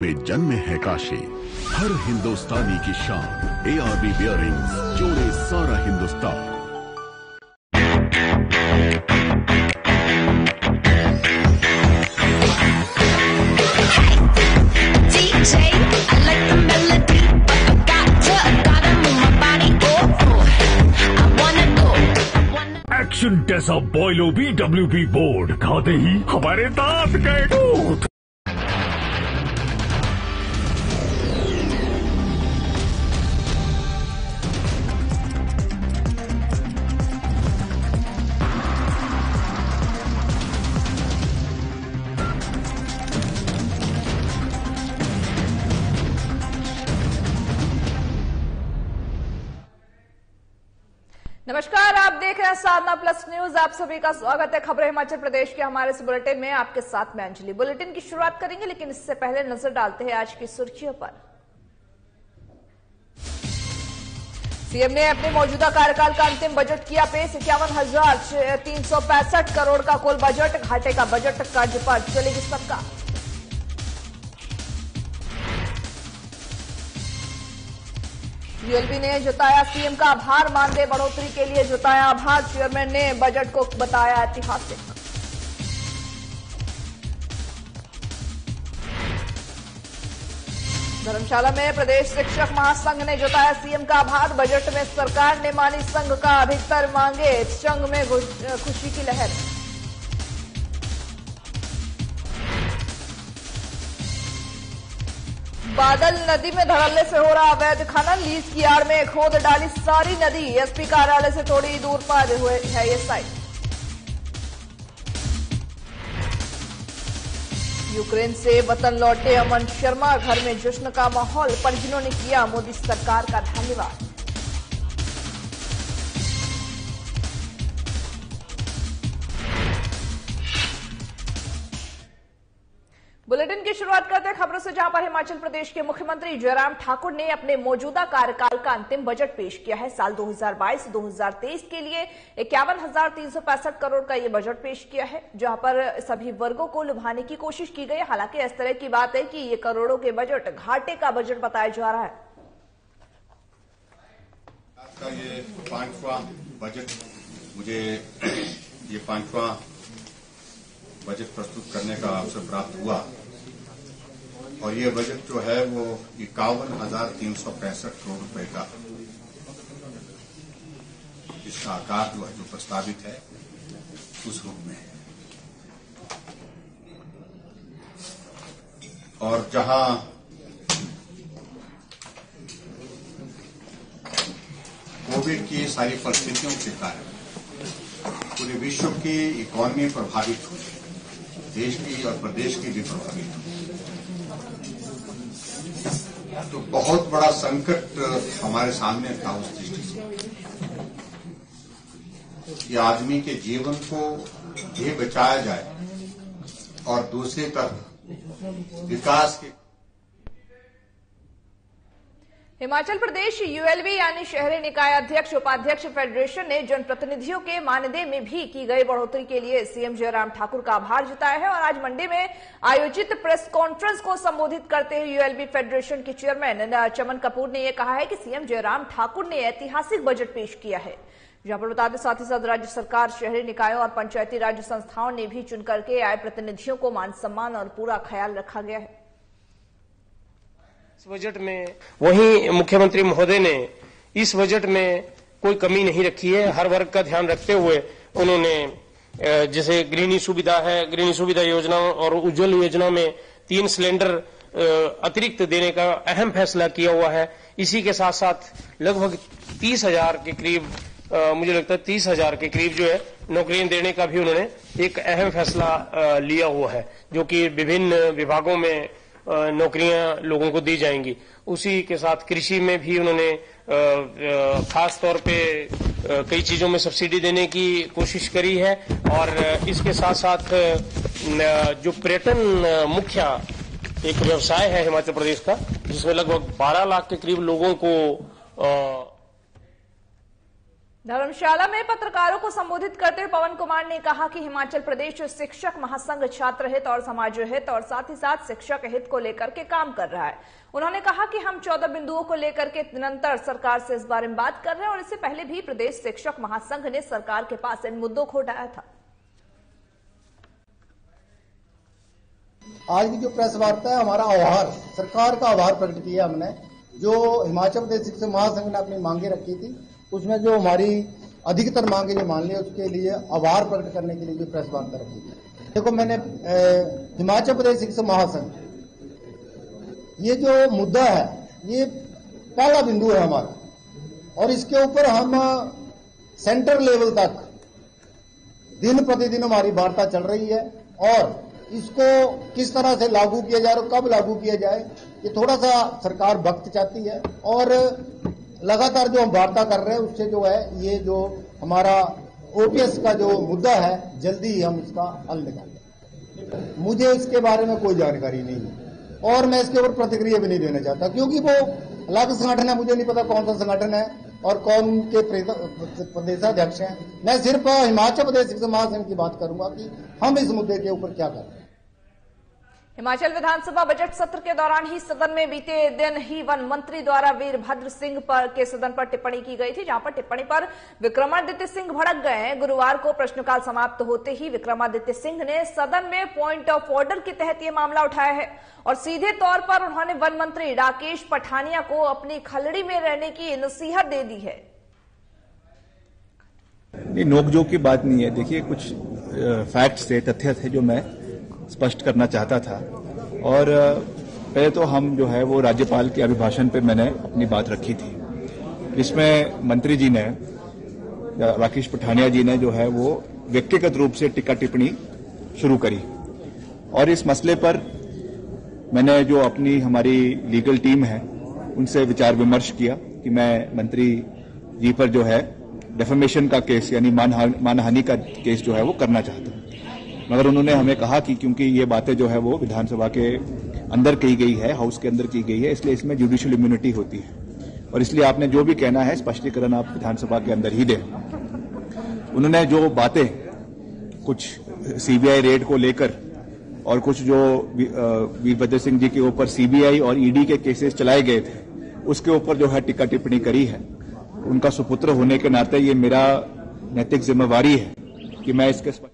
में जन्मे है काशी, हर हिंदुस्तानी की शान। ARB बियरिंग्स जोड़े सारा हिंदुस्तान। एक्शन जैसा बॉयलो BWP बोर्ड खाते ही हमारे दांत गए टूट। नमस्कार, आप देख रहे हैं साधना प्लस न्यूज। आप सभी का स्वागत है खबरें हिमाचल प्रदेश के हमारे इस बुलेटिन में। आपके साथ मैं अंजलि। बुलेटिन की शुरुआत करेंगे, लेकिन इससे पहले नजर डालते हैं आज की सुर्खियों पर। सीएम ने अपने मौजूदा कार्यकाल का अंतिम बजट किया पेश। 51,365 करोड़ का कुल बजट, घाटे का बजट, कर्ज पर चलेगी सरकार। यूएलबी ने जताया सीएम का आभार, मानदेय बढ़ोतरी के लिए जताया आभार। चेयरमैन ने बजट को बताया ऐतिहासिक। धर्मशाला में प्रदेश शिक्षक महासंघ ने जताया सीएम का आभार। बजट में सरकार ने मानी संघ का अधिकतर मांगे, संघ में खुशी की लहर। बादल नदी में धड़ल्ले से हो रहा अवैध खनन, लीज की आड़ में खोद डाली सारी नदी। एसपी कार्यालय से थोड़ी दूर पर हुए है ये साइट। यूक्रेन से वतन लौटे अमन शर्मा, घर में जश्न का माहौल, परिजनों ने किया मोदी सरकार का धन्यवाद। बुलेटिन की शुरुआत करते हैं खबरों से, जहां पर हिमाचल प्रदेश के मुख्यमंत्री जयराम ठाकुर ने अपने मौजूदा कार्यकाल का अंतिम बजट पेश किया है। साल 2022-2023 के लिए 51,365 करोड़ का ये बजट पेश किया है, जहां पर सभी वर्गों को लुभाने की कोशिश की गई। हालांकि इस तरह की बात है कि ये करोड़ों के बजट घाटे का बजट बताया जा रहा है। आपका ये 5वां बजट, मुझे ये 5वां बजट प्रस्तुत करने का अवसर प्राप्त हुआ और ये बजट जो है वो 51,365 करोड़ रुपए का, इसका आकार जो है जो प्रस्तावित है उस रूप में है। और जहां कोविड की सारी परिस्थितियों के कारण पूरे विश्व की इकोनॉमी प्रभावित हुई, देश की और प्रदेश की भी प्रभावित हुई, तो बहुत बड़ा संकट हमारे सामने था उस दृष्टि से कि आदमी के जीवन को भी बचाया जाए और दूसरी तरफ विकास के। हिमाचल प्रदेश यूएलबी यानी शहरी निकाय अध्यक्ष उपाध्यक्ष फेडरेशन ने जनप्रतिनिधियों के मानदेय में भी की गई बढ़ोतरी के लिए सीएम जयराम ठाकुर का आभार जताया है। और आज मंडी में आयोजित प्रेस कॉन्फ्रेंस को संबोधित करते हुए यूएलबी फेडरेशन के चेयरमैन चमन कपूर ने यह कहा है कि सीएम जयराम ठाकुर ने ऐतिहासिक बजट पेश किया है। जहां पर बता दें, साथ ही साथ राज्य सरकार, शहरी निकायों और पंचायती राज संस्थाओं ने भी चुन करके आए प्रतिनिधियों को मान सम्मान और पूरा ख्याल रखा गया है। इस बजट में वहीं मुख्यमंत्री महोदय ने इस बजट में कोई कमी नहीं रखी है। हर वर्ग का ध्यान रखते हुए उन्होंने जैसे गृहिणी सुविधा है, गृहिणी सुविधा योजना और उज्ज्वल योजना में 3 सिलेंडर अतिरिक्त देने का अहम फैसला किया हुआ है। इसी के साथ साथ लगभग 30,000 के करीब, मुझे लगता है 30,000 के करीब जो है नौकरियां देने का भी उन्होंने एक अहम फैसला लिया हुआ है, जो कि विभिन्न विभागों में नौकरियां लोगों को दी जाएंगी। उसी के साथ कृषि में भी उन्होंने खास तौर पे कई चीजों में सब्सिडी देने की कोशिश करी है। और इसके साथ साथ जो पर्यटन मुख्य एक व्यवसाय है हिमाचल प्रदेश का, जिसमें लगभग 12 लाख के करीब लोगों को धर्मशाला में पत्रकारों को संबोधित करते हुए पवन कुमार ने कहा कि हिमाचल प्रदेश शिक्षक महासंघ छात्र हित और समाज हित और साथ ही साथ शिक्षक हित को लेकर के काम कर रहा है। उन्होंने कहा कि हम 14 बिंदुओं को लेकर के निरंतर सरकार से इस बारे में बात कर रहे हैं और इससे पहले भी प्रदेश शिक्षक महासंघ ने सरकार के पास इन मुद्दों को उठाया था। आज की जो प्रेस वार्ता है, हमारा आभार, सरकार का आभार प्रकट किया हमने। जो हिमाचल प्रदेश शिक्षक महासंघ ने अपनी मांगे रखी थी, उसमें जो हमारी अधिकतर मांगे जो मान ली, उसके लिए आभार प्रकट करने के लिए जो प्रेस वार्ता रखी थी। देखो, मैंने हिमाचल प्रदेश शिक्षक महासंघ, ये जो मुद्दा है, ये पहला बिंदु है हमारा, और इसके ऊपर हम सेंटर लेवल तक दिन प्रतिदिन हमारी वार्ता चल रही है और इसको किस तरह से लागू किया जाए और कब लागू किया जाए, ये थोड़ा सा सरकार वक्त चाहती है। और लगातार जो हम वार्ता कर रहे हैं, उससे जो है ये जो हमारा ओपीएस का जो मुद्दा है, जल्दी ही हम इसका हल निकालें। मुझे इसके बारे में कोई जानकारी नहीं है और मैं इसके ऊपर प्रतिक्रिया भी नहीं देना चाहता, क्योंकि वो अलग संगठन है, मुझे नहीं पता कौन सा संगठन है और कौन के प्रदेशाध्यक्ष हैं। मैं सिर्फ हिमाचल प्रदेश शिक्षक महासंघ की बात करूंगा कि हम इस मुद्दे के ऊपर क्या करें। हिमाचल विधानसभा बजट सत्र के दौरान ही सदन में बीते दिन ही वन मंत्री द्वारा वीरभद्र सिंह के सदन पर टिप्पणी की गई थी, जहां पर टिप्पणी पर विक्रमादित्य सिंह भड़क गए हैं। गुरुवार को प्रश्नकाल समाप्त होते ही विक्रमादित्य सिंह ने सदन में पॉइंट ऑफ ऑर्डर के तहत यह मामला उठाया है और सीधे तौर पर उन्होंने वन मंत्री राकेश पठानिया को अपनी खलड़ी में रहने की नसीहत दे दी है। नहीं, नोकझोंक की बात नहीं है। देखिए, कुछ फैक्ट्स थे, तथ्य थे जो मैं स्पष्ट करना चाहता था। और पहले तो हम जो है वो राज्यपाल के अभिभाषण पे मैंने अपनी बात रखी थी, जिसमें मंत्री जी ने, राकेश पठानिया जी ने जो है वो व्यक्तिगत रूप से टीका टिप्पणी शुरू करी और इस मसले पर मैंने जो अपनी हमारी लीगल टीम है उनसे विचार विमर्श किया कि मैं मंत्री जी पर जो है डेफेमेशन का केस यानी मानहानि का केस जो है वो करना चाहता हूं। मगर उन्होंने हमें कहा कि क्योंकि ये बातें जो है वो विधानसभा के अंदर की गई है, हाउस के अंदर की गई है, इसलिए इसमें जुडिशियल इम्यूनिटी होती है और इसलिए आपने जो भी कहना है स्पष्टीकरण आप विधानसभा के अंदर ही दें। उन्होंने जो बातें कुछ सीबीआई रेड को लेकर और कुछ जो वीरभद्र सिंह जी के ऊपर सीबीआई और ईडी के केसेस चलाए गए थे, उसके ऊपर जो है टीका टिप्पणी करी है। उनका सुपुत्र होने के नाते ये मेरा नैतिक जिम्मेवारी है कि मैं इसके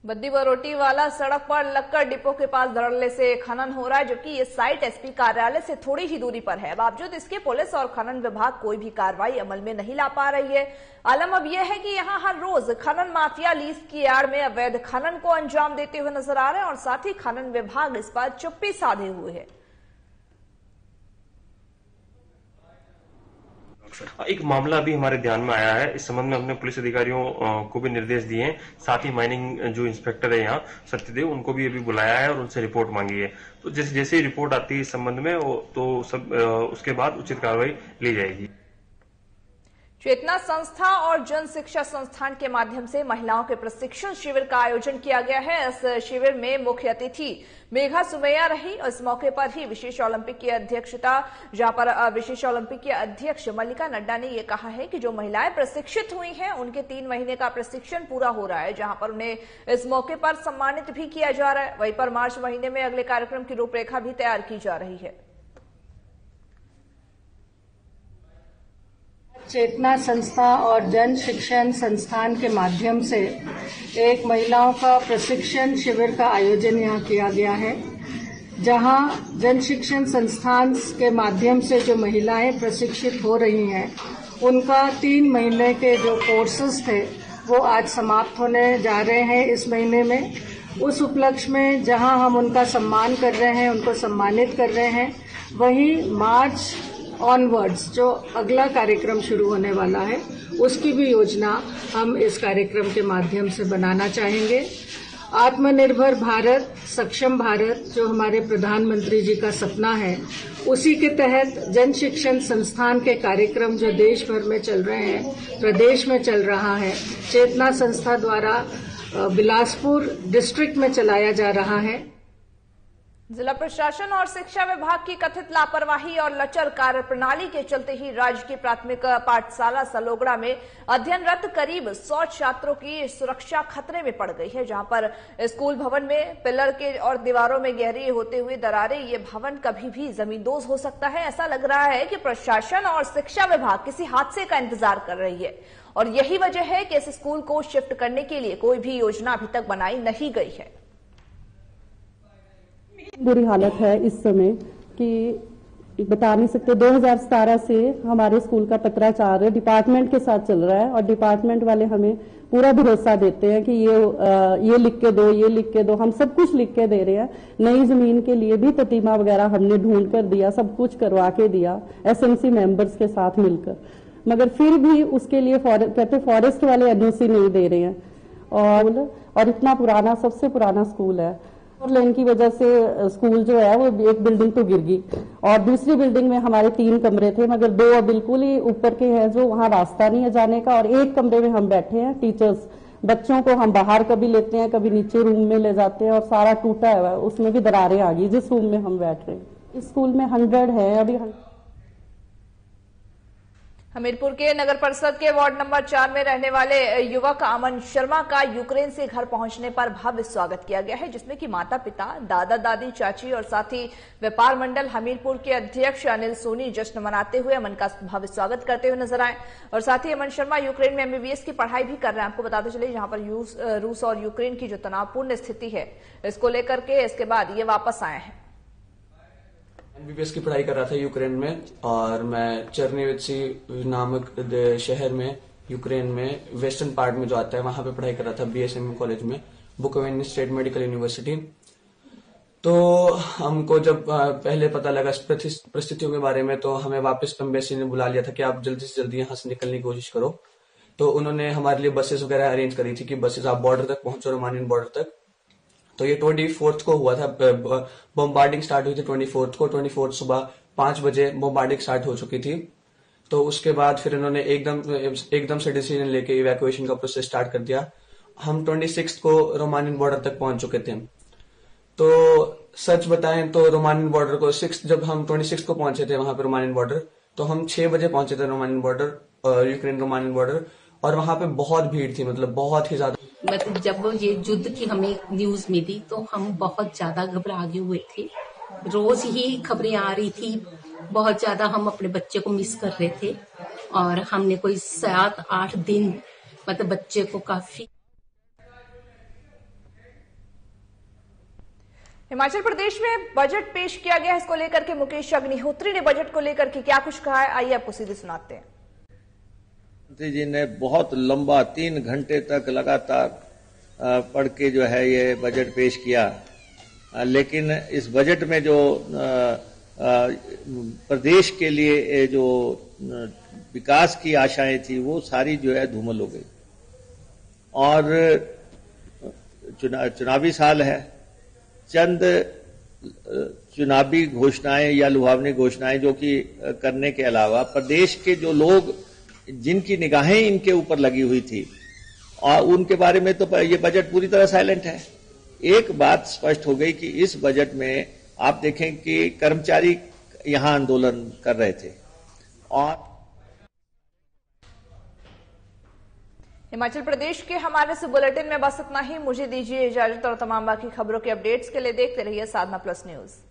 बद्दी बरोटी वाला सड़क पर लक्कड़ डिपो के पास धड़ल्ले से खनन हो रहा है, जबकि ये साइट एसपी कार्यालय से थोड़ी ही दूरी पर है। बावजूद इसके पुलिस और खनन विभाग कोई भी कार्रवाई अमल में नहीं ला पा रही है। आलम अब यह है कि यहां हर रोज खनन माफिया लीज की आड़ में अवैध खनन को अंजाम देते हुए नजर आ रहे हैं और साथ ही खनन विभाग इस पर चुप्पी साधे हुए है। एक मामला अभी हमारे ध्यान में आया है। इस संबंध में हमने पुलिस अधिकारियों को भी निर्देश दिए हैं, साथ ही माइनिंग जो इंस्पेक्टर है यहाँ सत्यदेव, उनको भी अभी बुलाया है और उनसे रिपोर्ट मांगी है। तो जैसे ही रिपोर्ट आती है इस संबंध में तो सब उसके बाद उचित कार्रवाई ली जाएगी। चेतना संस्था और जन शिक्षा संस्थान के माध्यम से महिलाओं के प्रशिक्षण शिविर का आयोजन किया गया है। इस शिविर में मुख्य अतिथि मेघा सुमैया रही और इस मौके पर ही विशेष ओलंपिक की अध्यक्षता, जहां पर विशेष ओलंपिक के अध्यक्ष मल्लिका नड्डा ने यह कहा है कि जो महिलाएं प्रशिक्षित हुई हैं उनके 3 महीने का प्रशिक्षण पूरा हो रहा है, जहां पर उन्हें इस मौके पर सम्मानित भी किया जा रहा है। वहीं पर मार्च महीने में अगले कार्यक्रम की रूपरेखा भी तैयार की जा रही है। चेतना संस्था और जन शिक्षण संस्थान के माध्यम से एक महिलाओं का प्रशिक्षण शिविर का आयोजन यहाँ किया गया है, जहाँ जन शिक्षण संस्थान के माध्यम से जो महिलाएं प्रशिक्षित हो रही हैं उनका 3 महीने के जो कोर्सेज थे वो आज समाप्त होने जा रहे हैं इस महीने में। उस उपलक्ष्य में जहाँ हम उनका सम्मान कर रहे हैं, उनको सम्मानित कर रहे हैं, वहीं मार्च ऑनवर्ड्स जो अगला कार्यक्रम शुरू होने वाला है उसकी भी योजना हम इस कार्यक्रम के माध्यम से बनाना चाहेंगे। आत्मनिर्भर भारत, सक्षम भारत जो हमारे प्रधानमंत्री जी का सपना है, उसी के तहत जन शिक्षण संस्थान के कार्यक्रम जो देश भर में चल रहे हैं, प्रदेश में चल रहा है, चेतना संस्था द्वारा बिलासपुर डिस्ट्रिक्ट में चलाया जा रहा है। जिला प्रशासन और शिक्षा विभाग की कथित लापरवाही और लचर कार्यप्रणाली के चलते ही राज्य की प्राथमिक पाठशाला सलोगड़ा में अध्ययनरत करीब 100 छात्रों की सुरक्षा खतरे में पड़ गई है, जहां पर स्कूल भवन में पिलर के और दीवारों में गहरी होते हुए दरारें, ये भवन कभी भी जमींदोज हो सकता है। ऐसा लग रहा है कि प्रशासन और शिक्षा विभाग किसी हादसे का इंतजार कर रही है और यही वजह है कि इस स्कूल को शिफ्ट करने के लिए कोई भी योजना अभी तक बनाई नहीं गई है। बुरी हालत है इस समय कि बता नहीं सकते। 2017 से हमारे स्कूल का पत्राचार डिपार्टमेंट के साथ चल रहा है और डिपार्टमेंट वाले हमें पूरा भरोसा देते हैं कि ये लिख के दो, ये लिख के दो। हम सब कुछ लिख के दे रहे हैं। नई जमीन के लिए भी प्रतिमा वगैरह हमने ढूंढ कर दिया, सब कुछ करवा के दिया एसएमसी मेंबर्स के साथ मिलकर, मगर फिर भी उसके लिए कहते फॉरेस्ट वाले एनओसी नहीं दे रहे हैं। और इतना पुराना, सबसे पुराना स्कूल है और लेन की वजह से स्कूल जो है वो एक बिल्डिंग तो गिर गई और दूसरी बिल्डिंग में हमारे 3 कमरे थे, मगर 2 बिल्कुल ही ऊपर के हैं जो वहां रास्ता नहीं है जाने का, और एक कमरे में हम बैठे हैं टीचर्स। बच्चों को हम बाहर कभी लेते हैं, कभी नीचे रूम में ले जाते हैं और सारा टूटा हुआ है, उसमें भी दरारें आ गई जिस रूम में हम बैठ रहे हैं। इस स्कूल में 100 है अभी। हमीरपुर के नगर परिषद के वार्ड नंबर 4 में रहने वाले युवक अमन शर्मा का यूक्रेन से घर पहुंचने पर भव्य स्वागत किया गया है, जिसमें कि माता पिता, दादा दादी, चाची और साथ ही व्यापार मंडल हमीरपुर के अध्यक्ष अनिल सोनी जश्न मनाते हुए अमन का भव्य स्वागत करते हुए नजर आए। और साथ ही अमन शर्मा यूक्रेन में MBBS की पढ़ाई भी कर रहे हैं। आपको बताते चले जहां पर रूस और यूक्रेन की जो तनावपूर्ण स्थिति है, इसको लेकर के इसके बाद ये वापस आए हैं। MBBS की पढ़ाई कर रहा था यूक्रेन में और मैं चर्निवित्सी नामक शहर में यूक्रेन में वेस्टर्न पार्ट में जो आता है वहां पे पढ़ाई कर रहा था BSM कॉलेज में, बुकोविन स्टेट मेडिकल यूनिवर्सिटी। तो हमको जब पहले पता लगा परिस्थितियों के बारे में तो हमें वापस एम्बेसी ने बुला लिया था कि आप जल्दी से जल्दी यहाँ से निकलने की कोशिश करो। तो उन्होंने हमारे लिए बसेस वगैरह अरेंज करी थी कि बसेस आप बॉर्डर तक पहुंचो, रोमानियन बॉर्डर तक। तो ये 24 को हुआ था, बॉम्बार्डिंग स्टार्ट हुई थी 24 को। 24 सुबह 5 बजे बॉम्बार्डिंग स्टार्ट हो चुकी थी। तो उसके बाद फिर इन्होंने एकदम से डिसीजन लेके इवैक्यूएशन का प्रोसेस स्टार्ट कर दिया। हम 26 को रोमानियन बॉर्डर तक पहुंच चुके थे। तो सच बताएं तो रोमानियन बॉर्डर को जब हम 26 को पहुंचे थे वहां पे रोमानियन बॉर्डर, तो हम 6 बजे पहुंचे थे Romanian border, Ukraine Romanian border, और वहां पे बहुत भीड़ थी, मतलब बहुत ही ज्यादा। मतलब जब ये युद्ध की हमें न्यूज मिली तो हम बहुत ज्यादा घबरा गए हुए थे। रोज ही खबरें आ रही थी, बहुत ज्यादा हम अपने बच्चे को मिस कर रहे थे और हमने कोई 7-8 दिन मतलब बच्चे को काफी। हिमाचल प्रदेश में बजट पेश किया गया है, इसको लेकर के मुकेश अग्निहोत्री ने बजट को लेकर के क्या कुछ कहा है, आइए आपको सीधे सुनाते हैं। मंत्री जी ने बहुत लंबा 3 घंटे तक लगातार पढ़ के जो है ये बजट पेश किया, लेकिन इस बजट में जो प्रदेश के लिए जो विकास की आशाएं थी वो सारी जो है धूमिल हो गई। और चुनावी साल है, चंद चुनावी घोषणाएं या लुभावनी घोषणाएं जो कि करने के अलावा प्रदेश के जो लोग जिनकी निगाहें इनके ऊपर लगी हुई थी और उनके बारे में तो ये बजट पूरी तरह साइलेंट है। एक बात स्पष्ट हो गई कि इस बजट में आप देखें कि कर्मचारी यहां आंदोलन कर रहे थे। और हिमाचल प्रदेश के हमारे इस बुलेटिन में बस इतना ही। मुझे दीजिए इजाजत और तमाम बाकी खबरों के अपडेट्स के लिए देखते रहिए साधना प्लस न्यूज।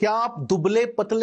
क्या आप दुबले पतले